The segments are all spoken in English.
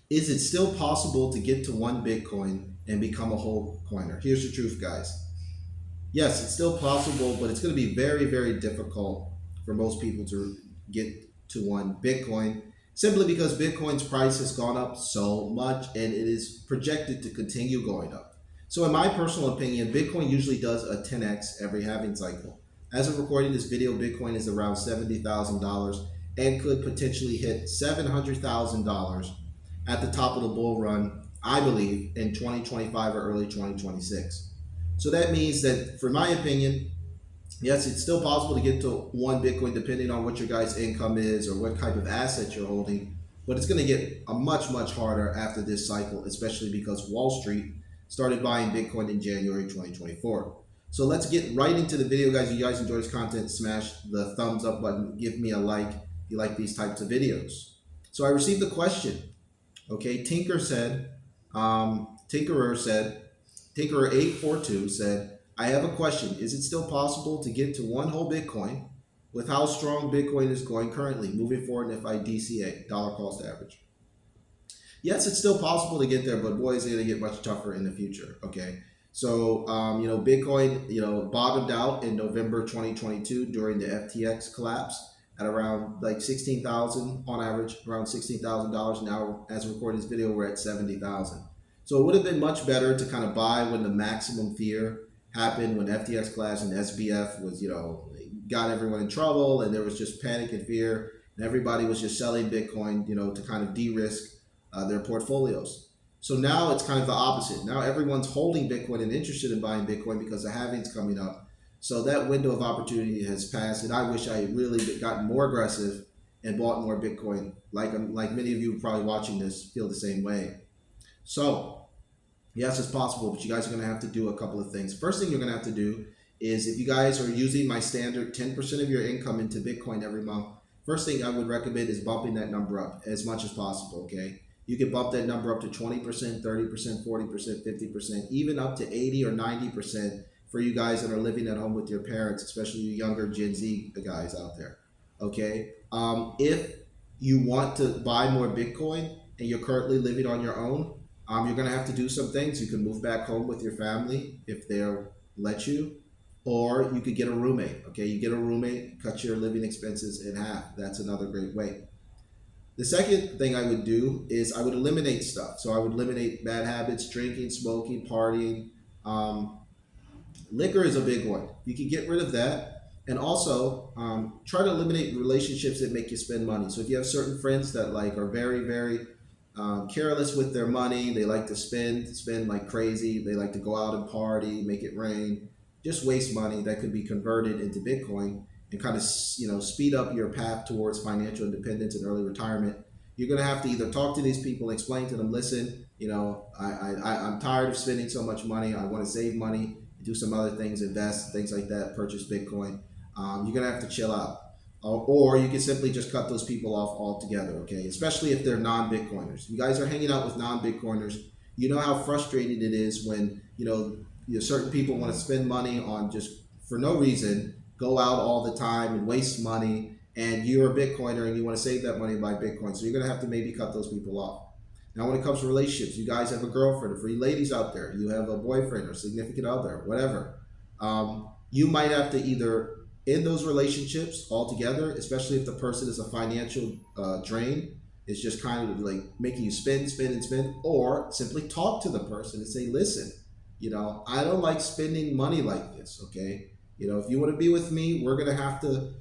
Is it still possible to get to one Bitcoin and become a whole coiner? Here's the truth, guys. Yes, it's still possible, but it's going to be very, very difficult for most people to get to one Bitcoin simply because Bitcoin's price has gone up so much and it is projected to continue going up. So, in my personal opinion, Bitcoin usually does a 10x every halving cycle. As of recording this video, Bitcoin is around $70,000 and could potentially hit $700,000 at the top of the bull run, I believe, in 2025 or early 2026. So that means that, for my opinion, yes, it's still possible to get to one Bitcoin depending on what your guys' income is or what type of assets you're holding. But it's going to get a much, much harder after this cycle, especially because Wall Street started buying Bitcoin in January 2024. So let's get right into the video, guys. If you guys enjoy this content, smash the thumbs up button. Give me a like if you like these types of videos. So I received a question. Okay, Tinkerer842 said, I have a question. Is it still possible to get to one whole Bitcoin with how strong Bitcoin is going currently, moving forward in FIDCA, dollar cost average? Yes, it's still possible to get there, but boy, is it going to get much tougher in the future. Okay. So, Bitcoin, bottomed out in November 2022 during the FTX collapse at around like 16,000 on average, around $16,000. Now, as we record this video, we're at 70,000. So it would have been much better to kind of buy when the maximum fear happened, when FTX collapsed and SBF was, got everyone in trouble and there was just panic and fear and everybody was just selling Bitcoin, to kind of de-risk their portfolios. So now it's kind of the opposite. Now everyone's holding Bitcoin and interested in buying Bitcoin because the halving's coming up. So that window of opportunity has passed, and I wish I had really gotten more aggressive and bought more Bitcoin. Like many of you probably watching this feel the same way. So yes, it's possible, but you guys are going to have to do a couple of things. First thing you're going to have to do is, if you guys are using my standard 10% of your income into Bitcoin every month, first thing I would recommend is bumping that number up as much as possible, okay? You can bump that number up to 20%, 30%, 40%, 50%, even up to 80 or 90% for you guys that are living at home with your parents, especially you younger Gen Z guys out there, okay? If you want to buy more Bitcoin and you're currently living on your own, you're going to have to do some things. You can move back home with your family if they'll let you, or you could get a roommate, okay? You get a roommate, cut your living expenses in half. That's another great way. The second thing I would do is I would eliminate stuff. So I would eliminate bad habits, drinking, smoking, partying. Liquor is a big one. You can get rid of that. And also try to eliminate relationships that make you spend money. So if you have certain friends that are very, very careless with their money, they like to spend like crazy, they like to go out and party, make it rain, just waste money that could be converted into Bitcoin and kind of speed up your path towards financial independence and early retirement. You're going to have to either talk to these people, explain to them, listen, I'm tired of spending so much money. I want to save money, do some other things, invest, things like that, purchase Bitcoin. You're going to have to chill out. Or you can simply just cut those people off altogether, okay? Especially if they're non-Bitcoiners. You guys are hanging out with non-Bitcoiners. You know how frustrating it is when, certain people want to spend money on just for no reason, go out all the time and waste money, and you're a Bitcoiner and you want to save that money and buy Bitcoin. So you're going to have to maybe cut those people off. Now, when it comes to relationships, you guys have a girlfriend, or for you ladies out there, you have a boyfriend or significant other, whatever. You might have to either end those relationships altogether, especially if the person is a financial drain. It's just kind of like making you spend, or simply talk to the person and say, listen, I don't like spending money like this, okay? If you want to be with me, we're going to have to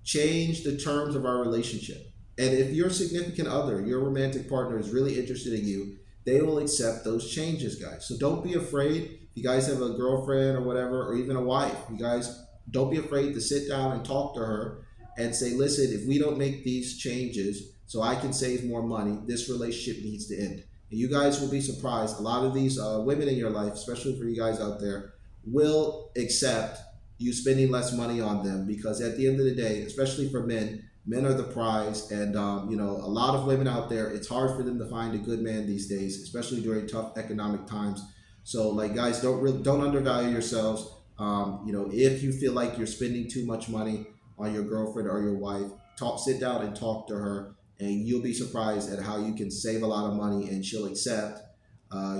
change the terms of our relationship. And if your significant other, your romantic partner is really interested in you, they will accept those changes, guys. So don't be afraid. If you guys have a girlfriend or whatever, or even a wife, you guys don't be afraid to sit down and talk to her and say, listen, if we don't make these changes so I can save more money, this relationship needs to end. And you guys will be surprised. A lot of these women in your life, especially for you guys out there, will accept you spending less money on them, because at the end of the day, especially for men are the prize. And a lot of women out there, it's hard for them to find a good man these days, especially during tough economic times. So guys, don't undervalue yourselves. If you feel like you're spending too much money on your girlfriend or your wife, sit down and talk to her and you'll be surprised at how you can save a lot of money, and she'll accept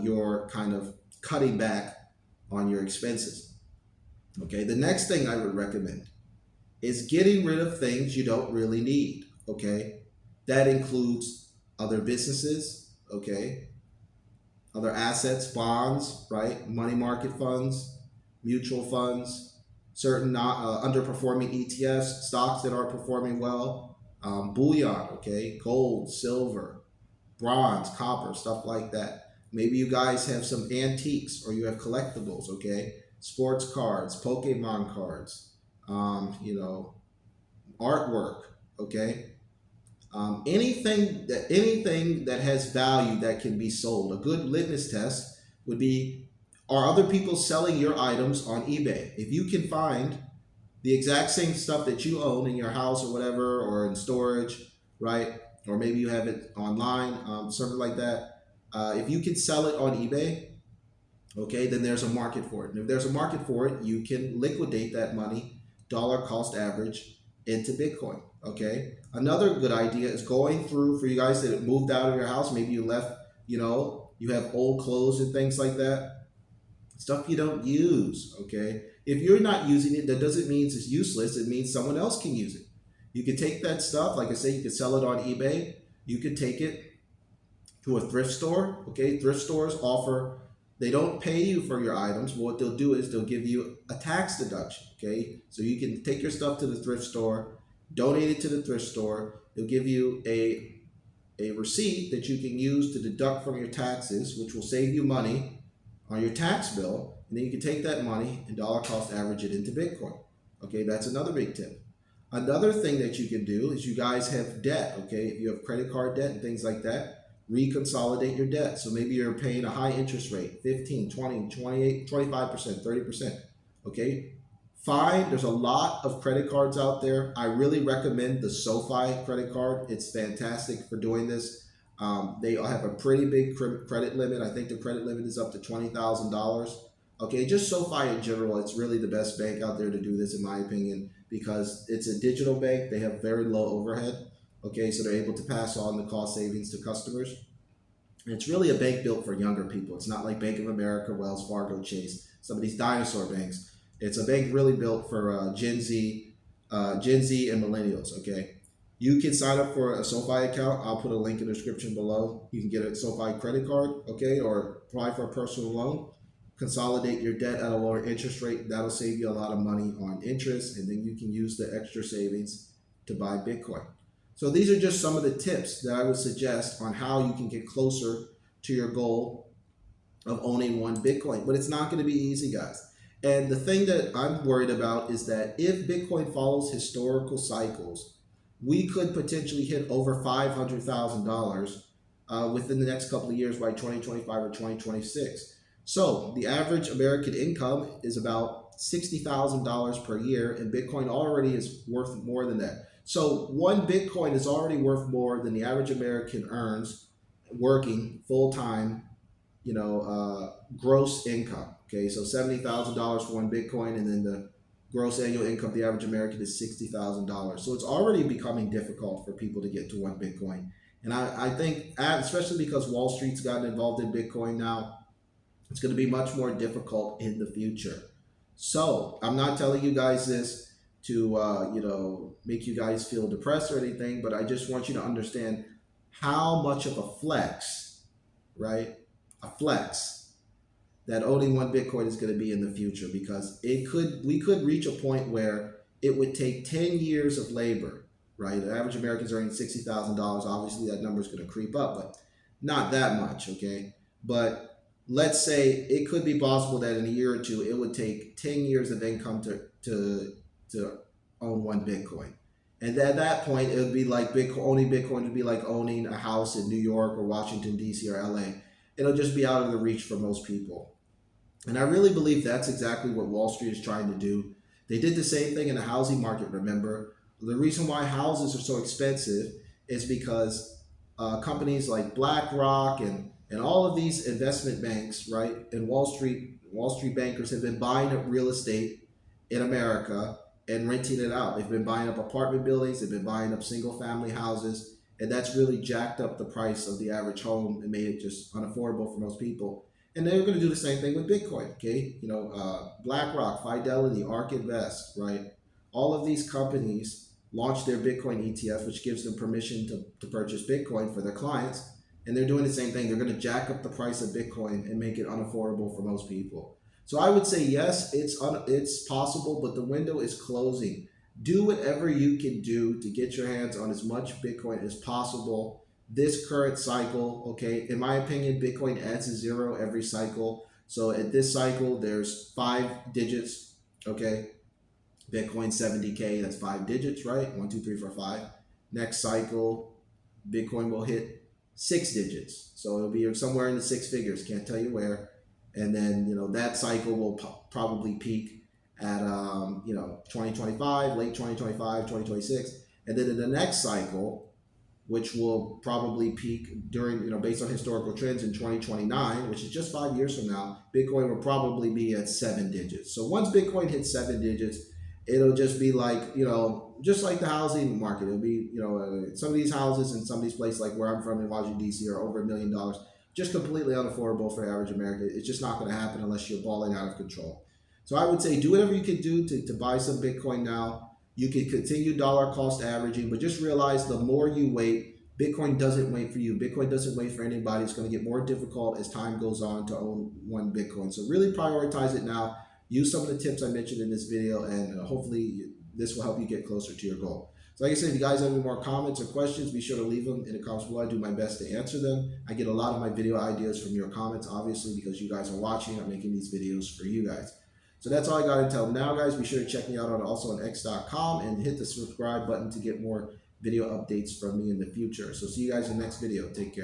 your kind of cutting back on your expenses. Okay, the next thing I would recommend is getting rid of things you don't really need. Okay, that includes other businesses, okay, other assets, bonds, right, money market funds, mutual funds, certain not underperforming ETFs, stocks that aren't performing well, bullion, okay, gold, silver, bronze, copper, stuff like that. Maybe you guys have some antiques or you have collectibles, okay? Sports cards, Pokemon cards, you know, artwork, okay? Anything that has value that can be sold. A good litmus test would be: are other people selling your items on eBay? If you can find the exact same stuff that you own in your house or whatever, or in storage, right? Or maybe you have it online, something like that. If you can sell it on eBay, okay, then there's a market for it. And if there's a market for it, you can liquidate that money, dollar cost average, into Bitcoin. Okay. Another good idea is going through, for you guys that moved out of your house, maybe you left, you have old clothes and things like that, stuff you don't use. Okay. If you're not using it, that doesn't mean it's useless. It means someone else can use it. You could take that stuff, like I say, you could sell it on eBay. You could take it to a thrift store. Okay. Thrift stores offer, they don't pay you for your items, but what they'll do is they'll give you a tax deduction. Okay. So you can take your stuff to the thrift store, donate it to the thrift store. They'll give you a receipt that you can use to deduct from your taxes, which will save you money on your tax bill. And then you can take that money and dollar cost average it into Bitcoin. Okay, that's another big tip. Another thing that you can do is, you guys have debt. Okay, if you have credit card debt and things like that, reconsolidate your debt. So maybe you're paying a high interest rate, 15, 20, 28, 25%, 30%. Okay, fine. There's a lot of credit cards out there. I really recommend the SoFi credit card. It's fantastic for doing this. They have a pretty big credit limit. I think the credit limit is up to $20,000. Okay, just SoFi in general, it's really the best bank out there to do this, in my opinion, because it's a digital bank. They have very low overhead. Okay, so they're able to pass on the cost savings to customers. And it's really a bank built for younger people. It's not like Bank of America, Wells Fargo, Chase, some of these dinosaur banks. It's a bank really built for Gen Z and millennials. Okay, you can sign up for a SoFi account. I'll put a link in the description below. You can get a SoFi credit card, okay, or apply for a personal loan. Consolidate your debt at a lower interest rate. That'll save you a lot of money on interest, and then you can use the extra savings to buy Bitcoin. So these are just some of the tips that I would suggest on how you can get closer to your goal of owning one Bitcoin. But it's not going to be easy, guys. And the thing that I'm worried about is that if Bitcoin follows historical cycles, we could potentially hit over $500,000 within the next couple of years, by 2025 or 2026. So the average American income is about $60,000 per year, and Bitcoin already is worth more than that. So one Bitcoin is already worth more than the average American earns working full time, gross income. Okay, so $70,000 for one Bitcoin, and then the gross annual income of the average American is $60,000. So it's already becoming difficult for people to get to one Bitcoin. And I think, especially because Wall Street's gotten involved in Bitcoin now, it's going to be much more difficult in the future. So I'm not telling you guys this to make you guys feel depressed or anything, but I just want you to understand how much of a flex, right? A flex that owning one Bitcoin is going to be in the future, because we could reach a point where it would take 10 years of labor, right? The average American's earning $60,000. Obviously, that number is going to creep up, but not that much, okay? But let's say it could be possible that in a year or two, it would take 10 years of income to own one Bitcoin. And at that point, it would be like owning Bitcoin would be like owning a house in New York or Washington, D.C. or LA. It'll just be out of the reach for most people. And I really believe that's exactly what Wall Street is trying to do. They did the same thing in the housing market, remember? The reason why houses are so expensive is because companies like BlackRock and all of these investment banks, right, and Wall Street bankers have been buying up real estate in America and renting it out. They've been buying up apartment buildings. They've been buying up single family houses and that's really jacked up the price of the average home and made it just unaffordable for most people. And they're going to do the same thing with Bitcoin. Okay, BlackRock, Fidelity, ARK Invest, right? All of these companies launch their Bitcoin ETF, which gives them permission to purchase Bitcoin for their clients. And they're doing the same thing. They're going to jack up the price of Bitcoin and make it unaffordable for most people. So I would say yes, it's possible, but the window is closing. Do whatever you can do to get your hands on as much Bitcoin as possible this current cycle. Okay, in my opinion, Bitcoin adds a zero every cycle. So at this cycle, there's 5 digits. Okay, Bitcoin 70K, that's 5 digits, right? 1, 2, 3, 4, 5. Next cycle, Bitcoin will hit 6 digits. So it'll be somewhere in the six figures, can't tell you where. And then, that cycle will probably peak at, 2025, late 2025, 2026. And then in the next cycle, which will probably peak during, based on historical trends in 2029, which is just 5 years from now, Bitcoin will probably be at 7 digits. So once Bitcoin hits 7 digits, it'll just be like, just like the housing market. It'll be, some of these houses in some of these places, like where I'm from in Washington, D.C., are over $1 million, just completely unaffordable for average American. It's just not going to happen unless you're balling out of control. So I would say do whatever you can do to buy some Bitcoin now. You can continue dollar cost averaging, but just realize the more you wait, Bitcoin doesn't wait for you. Bitcoin doesn't wait for anybody. It's going to get more difficult as time goes on to own one Bitcoin. So really prioritize it now. Use some of the tips I mentioned in this video, and hopefully this will help you get closer to your goal. So like I said, if you guys have any more comments or questions, be sure to leave them in the comments below. I do my best to answer them. I get a lot of my video ideas from your comments, obviously, because you guys are watching. I'm making these videos for you guys. So that's all I got until now, guys. Be sure to check me out also on x.com and hit the subscribe button to get more video updates from me in the future. So see you guys in the next video. Take care.